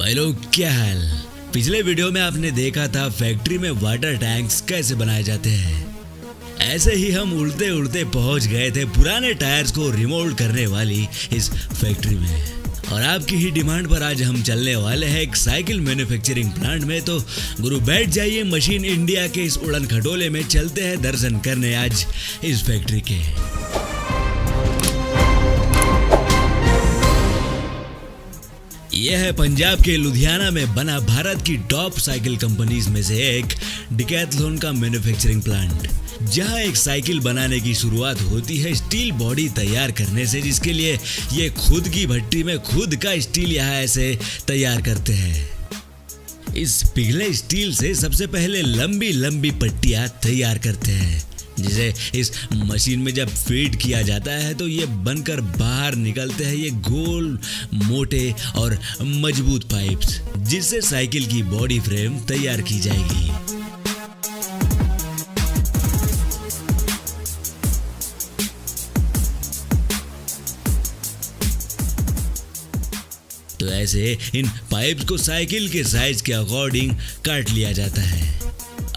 Hello, क्या हाल। पिछले video में आपने देखा था फैक्ट्री में वाटर टैंक्स कैसे बनाए जाते हैं। ऐसे ही हम उड़ते उड़ते पहुंच गए थे पुराने टायर्स को रिमोल्ड करने वाली इस फैक्ट्री में। और आपकी ही डिमांड पर आज हम चलने वाले हैं एक साइकिल मैन्युफैक्चरिंग प्लांट में। तो गुरु बैठ जाइए मशीन इंडिया के इस उड़न खटोले में, चलते हैं दर्शन करने आज इस फैक्ट्री के। यह है पंजाब के लुधियाना में बना भारत की टॉप साइकिल कंपनीज में से एक डिकैथलॉन का मैन्युफैक्चरिंग प्लांट, जहां एक साइकिल बनाने की शुरुआत होती है स्टील बॉडी तैयार करने से, जिसके लिए ये खुद की भट्टी में खुद का स्टील यहाँ ऐसे तैयार करते हैं। इस पिघले स्टील से सबसे पहले लंबी लंबी पट्टियां तैयार करते हैं, जिसे इस मशीन में जब फीड किया जाता है तो ये बनकर बाहर निकलते हैं ये गोल, मोटे और मजबूत पाइप्स, जिससे साइकिल की बॉडी फ्रेम तैयार की जाएगी। तो ऐसे इन पाइप्स को साइकिल के साइज के अकॉर्डिंग काट लिया जाता है।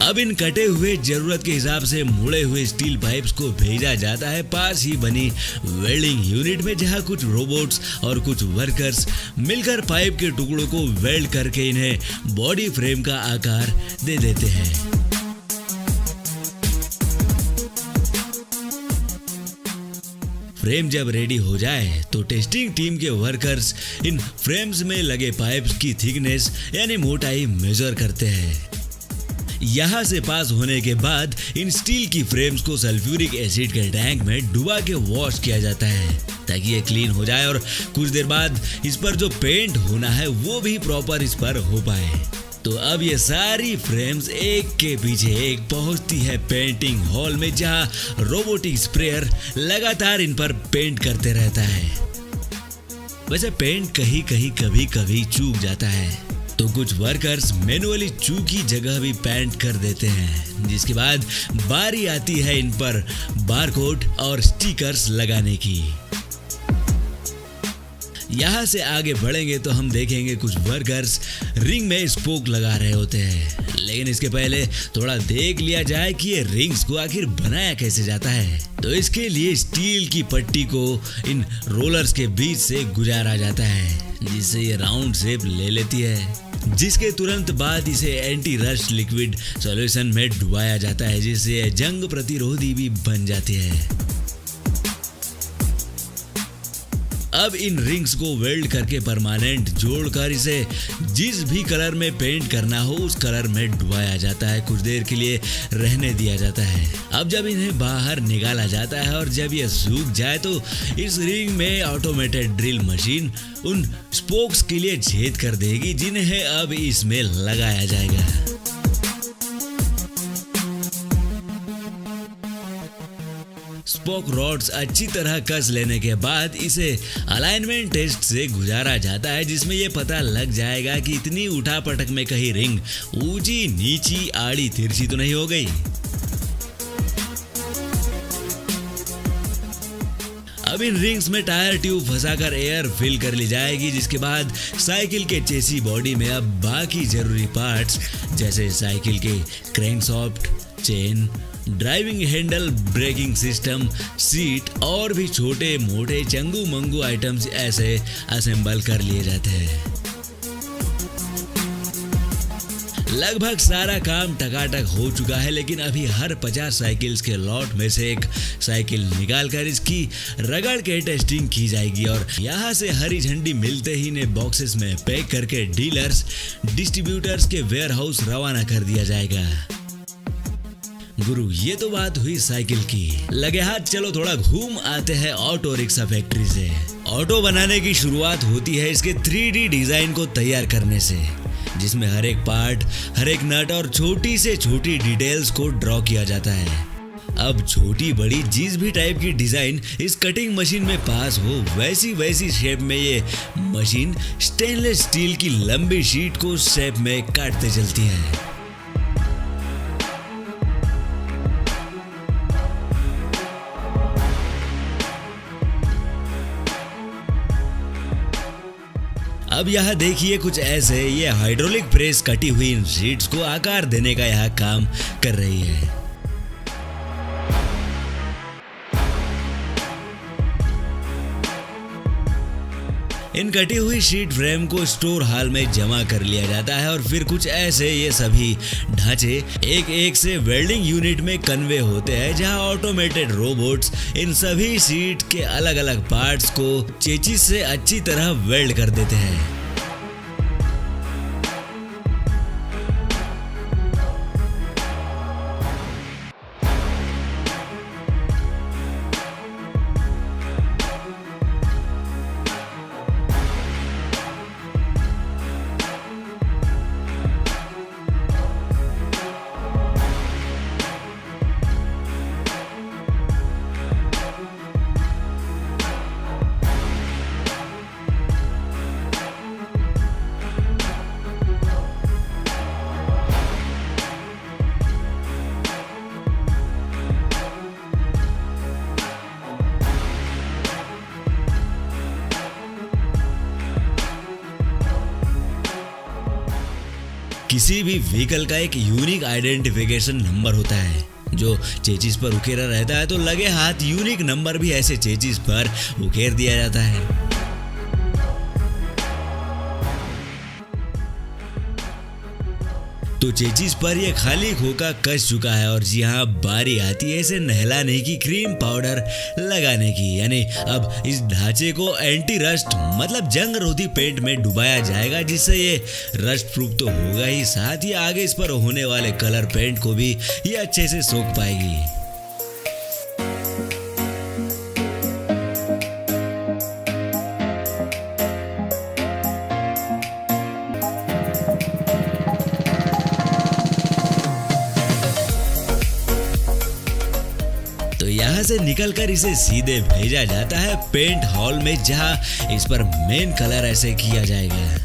अब इन कटे हुए जरूरत के हिसाब से मुड़े हुए स्टील पाइप्स को भेजा जाता है पास ही बनी वेल्डिंग यूनिट में, जहां कुछ रोबोट्स और कुछ वर्कर्स मिलकर पाइप के टुकड़ों को वेल्ड करके इन्हें बॉडी फ्रेम का आकार दे देते हैं। फ्रेम जब रेडी हो जाए तो टेस्टिंग टीम के वर्कर्स इन फ्रेम्स में लगे पाइप्स की थिकनेस यानी मोटाई मेजर करते हैं। यहाँ से पास होने के बाद इन स्टील की फ्रेम्स को सल्फ्यूरिक एसिड के टैंक में डुबा के वॉश किया जाता है ताकि ये क्लीन हो जाए, और कुछ देर बाद इस पर जो पेंट होना है वो भी प्रॉपर इस पर हो पाए। तो अब ये सारी फ्रेम्स एक के पीछे एक पहुंचती है पेंटिंग हॉल में, जहां रोबोटिक स्प्रेयर लगातार इन पर पेंट करते रहता है। वैसे पेंट कहीं कहीं कभी कभी चूक जाता है, तो कुछ वर्कर्स मैनुअली चूकी जगह भी पेंट कर देते हैं, जिसके बाद बारी आती है इन पर बारकोड और स्टिकर्स लगाने की। यहाँ से आगे बढ़ेंगे तो हम देखेंगे कुछ वर्कर्स रिंग में स्पोक लगा रहे होते हैं, लेकिन इसके पहले थोड़ा देख लिया जाए कि ये रिंग्स को आखिर बनाया कैसे जाता है। तो इसके लिए स्टील की पट्टी को इन रोलर्स के बीच से गुजारा जाता है, जिससे ये राउंड शेप ले लेती है, जिसके तुरंत बाद इसे एंटी रस्ट लिक्विड सॉल्यूशन में डुबाया जाता है, जिससे जंग प्रतिरोधी भी बन जाती है। अब इन रिंग्स को वेल्ड करके परमानेंट जोड़कर इसे जिस भी कलर में पेंट करना हो उस कलर में डुबाया जाता है, कुछ देर के लिए रहने दिया जाता है। अब जब इन्हें बाहर निकाला जाता है और जब ये सूख जाए तो इस रिंग में ऑटोमेटेड ड्रिल मशीन उन स्पोक्स के लिए छेद कर देगी, जिन्हें अब इसमें लगाया जाएगा। स्पोक रॉड्स अच्छी तरह कस लेने के बाद इसे अलाइनमेंट टेस्ट से गुजारा जाता है, जिसमें यह पता लग जाएगा कि इतनी उठापटक में कहीं रिंग ऊंची नीची आड़ी तिरछी तो नहीं हो गई। अब इन रिंग्स में टायर ट्यूब फंसाकर एयर फिल कर ली जाएगी, जिसके बाद साइकिल के चेसी बॉडी में अब बाकी जरूरी पार्ट्स जैसे साइकिल के crankshaft, chain, driving handle, braking system, seat और भी छोटे मोटे चंगू मंगू आइटम्स ऐसे असेंबल कर लिए जाते हैं। लगभग सारा काम टकाटक हो चुका है, लेकिन अभी हर 50 साइकिल्स के लॉट में से एक साइकिल निकालकर इसकी रगड़ के टेस्टिंग की जाएगी, और यहाँ से हरी झंडी मिलते ही इन्हें बॉक्सेस में पैक करके डीलर्स डिस्ट्रीब्यूटर्स के वेयर हाउस रवाना कर दिया जाएगा। गुरु, ये तो बात हुई साइकिल की। लगे हाथ चलो थोड़ा घूम आते हैं ऑटो रिक्शा फैक्ट्री से। ऑटो बनाने की शुरुआत होती है इसके 3D डिजाइन को तैयार करने से, जिसमें हर एक पार्ट, हर एक नट और छोटी से छोटी डिटेल्स को ड्रॉ किया जाता है। अब छोटी बड़ी जिस भी टाइप की डिजाइन इस कटिंग मशीन में पास हो, वैसी वैसी शेप में ये मशीन स्टेनलेस स्टील की लंबी शीट को शेप में काटते चलती है। अब यहाँ देखिए कुछ ऐसे ये हाइड्रोलिक प्रेस कटी हुई इन शीट्स को आकार देने का यहाँ काम कर रही है। इन कटी हुई शीट फ्रेम को स्टोर हॉल में जमा कर लिया जाता है और फिर कुछ ऐसे ये सभी ढांचे एक एक से वेल्डिंग यूनिट में कन्वे होते हैं, जहां ऑटोमेटेड रोबोट्स इन सभी शीट के अलग अलग पार्ट्स को चेचिस से अच्छी तरह वेल्ड कर देते हैं। किसी भी व्हीकल का एक यूनिक आइडेंटिफिकेशन नंबर होता है जो चेचिस पर उकेरा रहता है, तो लगे हाथ यूनिक नंबर भी ऐसे चेचिस पर उकेर दिया जाता है। तो चेचिस पर ये खाली खोखा कस चुका है और जी हाँ, बारी आती है इसे नहलाने की, क्रीम पाउडर लगाने की। यानी अब इस ढांचे को एंटी रस्ट मतलब जंग रोधी पेंट में डुबाया जाएगा, जिससे ये रस्ट प्रूफ तो होगा ही, साथ ही आगे इस पर होने वाले कलर पेंट को भी ये अच्छे से सोख पाएगी। तो यहाँ से निकलकर इसे सीधे भेजा जाता है पेंट हॉल में, जहाँ इस पर मेन कलर ऐसे किया जाएगा।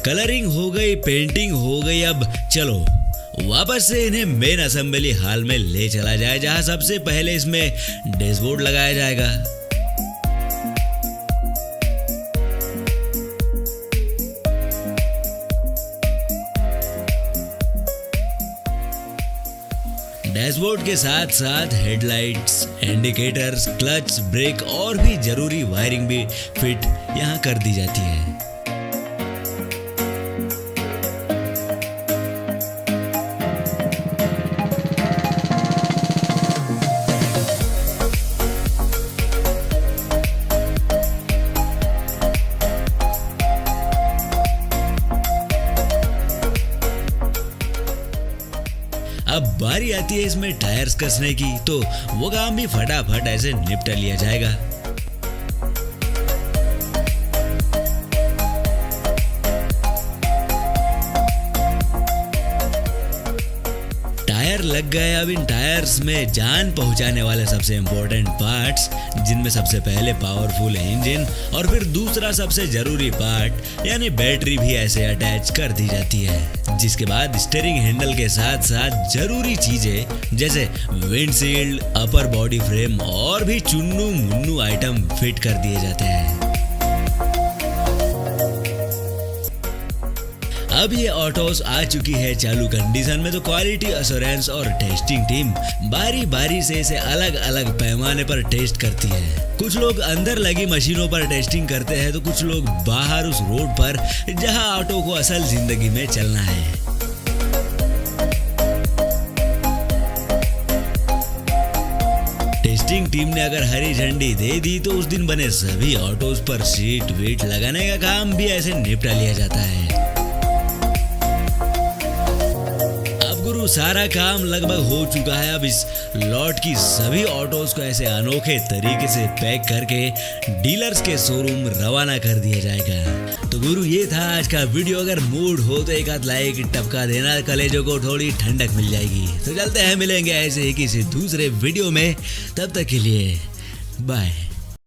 कलरिंग हो गई, पेंटिंग हो गई, अब चलो वापस से इन्हें मेन असेंबली हॉल में ले चला जाए, जहां सबसे पहले इसमें डैशबोर्ड लगाया जाएगा। डैशबोर्ड के साथ साथ हेडलाइट्स, इंडिकेटर्स, क्लच, ब्रेक और भी जरूरी वायरिंग भी फिट यहां कर दी जाती है। अब बारी आती है इसमें टायर्स कसने की, तो वो काम भी फटाफट ऐसे निपटा लिया जाएगा। टायर लग गए। अब इन टायर्स में जान पहुंचाने वाले सबसे इंपॉर्टेंट पार्ट्स, जिनमें सबसे पहले पावरफुल इंजन और फिर दूसरा सबसे जरूरी पार्ट यानी बैटरी भी ऐसे अटैच कर दी जाती है, जिसके बाद स्टीयरिंग हैंडल के साथ साथ जरूरी चीजें जैसे विंडशील्ड, अपर बॉडी फ्रेम और भी चुन्नू मुन्नू आइटम फिट कर दिए जाते हैं। अब ये ऑटोस आ चुकी है चालू कंडीशन में, तो क्वालिटी एश्योरेंस और टेस्टिंग टीम बारी बारी से इसे अलग अलग पैमाने पर टेस्ट करती है। कुछ लोग अंदर लगी मशीनों पर टेस्टिंग करते हैं, तो कुछ लोग बाहर उस रोड पर जहां ऑटो को असल जिंदगी में चलना है। टेस्टिंग टीम ने अगर हरी झंडी दे दी तो उस दिन बने सभी ऑटोज पर सीट वीट लगाने का काम भी ऐसे निपटा लिया जाता है। सारा काम लगभग हो चुका है। अब इस लॉट की सभी ऑटोज को ऐसे अनोखे तरीके से पैक करके डीलर्स के शोरूम रवाना कर दिया जाएगा। तो गुरु ये था आज का वीडियो। अगर मूड हो तो एक आध लाइक टपका देना, कलेजों को थोड़ी ठंडक मिल जाएगी। तो चलते हैं, मिलेंगे ऐसे ही किसी दूसरे वीडियो में। तब तक के लिए बाय।